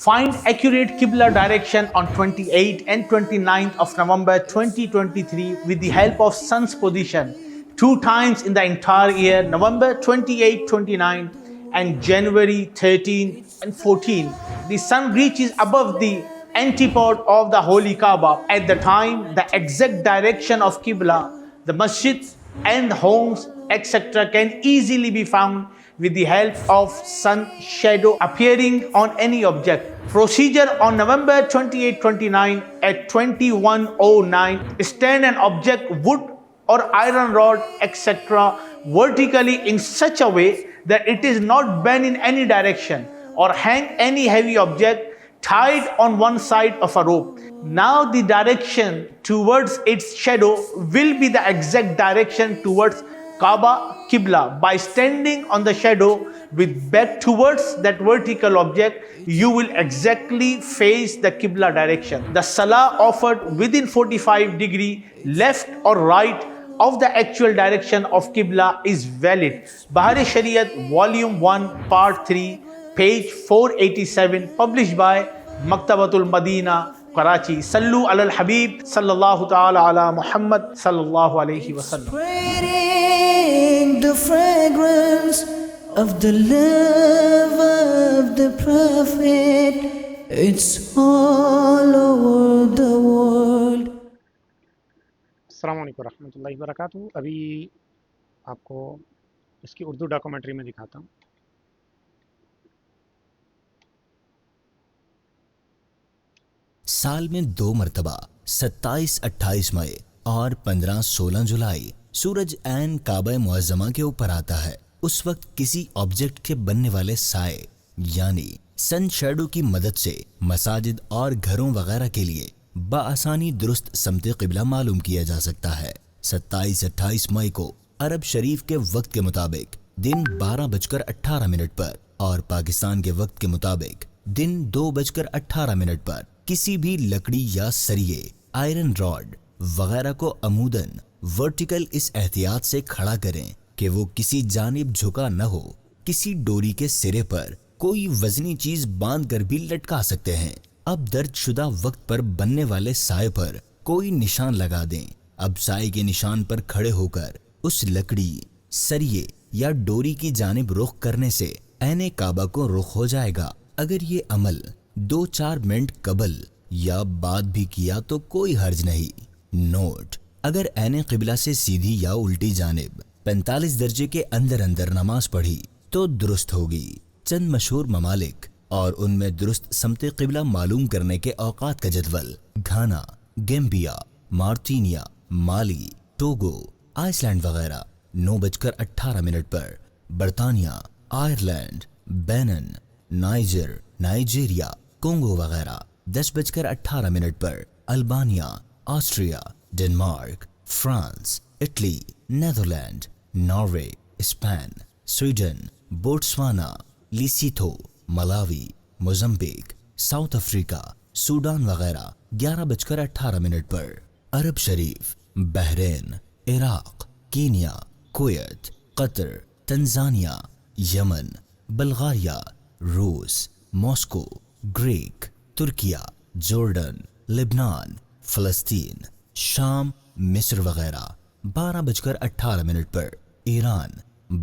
Find accurate Qibla direction on 28th and 29th of November 2023 with the help of sun's position 2 times in the entire year, November 28, 29 and January 13 and 14. The sun reaches above the antipode of the Holy Kaaba. At the time, the exact direction of Qibla, the masjids and homes, etc. can easily be found with the help of sun shadow appearing on any object. Procedure on November 28-29 at 21:09. Stand an object, wood or iron rod, etc. vertically in such a way that it is not bent in any direction, or hang any heavy object tied on one side of a rope. Now the direction towards its shadow will be the exact direction towards Kaaba Qibla. By standing on the shadow with back towards that vertical object, you will exactly face the Qibla direction. The Salah offered within 45 degree left or right of the actual direction of Qibla is valid. Bahar Shariat Volume 1 Part 3 page 487, published by Maktabatul Madina, Karachi. Sallu ala al-Habib sallallahu ta'ala ala Muhammad sallallahu alayhi wa sallam. Spreading the fragrance of the love of the Prophet, it's all over the world. السلام علیکم ورحمۃ اللہ وبرکاتہ۔ ابھی آپ کو اس کی Urdu documentary میں دکھاتا ہوں۔ سال میں 2 مرتبہ 27-28 مئی اور 15-16 جولائی سورج عین کعبہ معظمہ کے اوپر آتا ہے۔ اس وقت کسی آبجیکٹ کے بننے والے سائے یعنی سن شیڈو کی مدد سے مساجد اور گھروں وغیرہ کے لیے بآسانی درست سمت قبلہ معلوم کیا جا سکتا ہے۔ 27-28 مئی کو عرب شریف کے وقت کے مطابق دن 12:18 پر اور پاکستان کے وقت کے مطابق دن 2:18 پر کسی بھی لکڑی یا سریے، آئرن راڈ وغیرہ کو عموداً ورٹیکل اس احتیاط سے کھڑا کریں کہ وہ کسی جانب جھکا نہ ہو۔ کسی ڈوری کے سرے پر کوئی وزنی چیز باندھ کر بھی لٹکا سکتے ہیں۔ اب درج شدہ وقت پر بننے والے سائے پر کوئی نشان لگا دیں۔ اب سائے کے نشان پر کھڑے ہو کر اس لکڑی، سریے یا ڈوری کی جانب رخ کرنے سے عین کعبہ کو رخ ہو جائے گا۔ اگر یہ عمل 2-4 منٹ قبل یا بعد بھی کیا تو کوئی حرج نہیں۔ نوٹ: اگر عین قبلہ سے سیدھی یا الٹی جانب 45 درجے کے اندر اندر نماز پڑھی تو درست ہوگی۔ چند مشہور ممالک اور ان میں درست سمت قبلہ معلوم کرنے کے اوقات کا جدول: گھانا، گیمبیا، مارٹینیا، مالی، ٹوگو، آئس لینڈ وغیرہ 9:18 پر، برطانیہ، Ireland, Benin, Niger, Nigeria, Congo وغیرہ 10:18 پر، Albania, Austria, Denmark, France, Italy, Netherland, Norway, Spain, Sweden, Botswana, Lesotho, Malawi, Mozambique, South Africa, Sudan وغیرہ 11:18 پر، عرب شریف، Bahrain, Iraq, Kenya, Kuwait, Qatar, Tanzania, Yemen, Bulgaria, روس، ماسکو، گریک، ترکیہ، Jordan, لبنان، فلسطین، شام، مصر وغیرہ 12:18 پر، ایران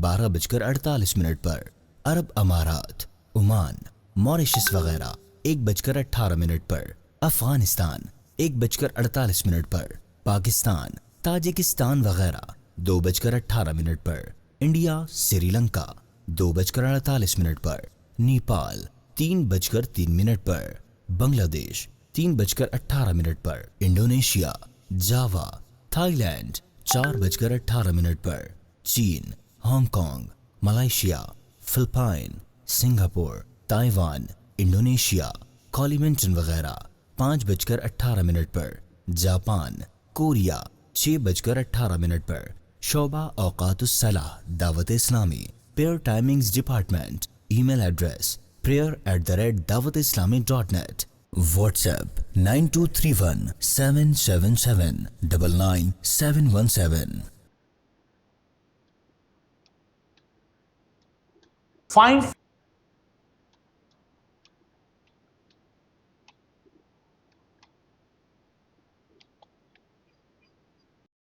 12:48 پر، عرب امارات، عمان، موریشس وغیرہ 1:18 پر، افغانستان 1:48 پر، پاکستان، تاجکستان وغیرہ 2:18 پر، انڈیا، سری لنکا 2:48 پر، نیپال 3:03 پر، بنگلہ دیش 3:18 پر، انڈونیشیا، جاوا، تھائی لینڈ 4:18 پر، چین، Hong Kong, Malaysia, Philippines, Singapore, Taiwan, Indonesia, Kalimantan وغیرہ 5:18 پر، جاپان، کوریا 6:18 پر۔ شعبہ اوقات الصلاح Dawat Islami, prayer timings department, email address prayer@dawatislami.net، WhatsApp 9231-777-99717۔ Find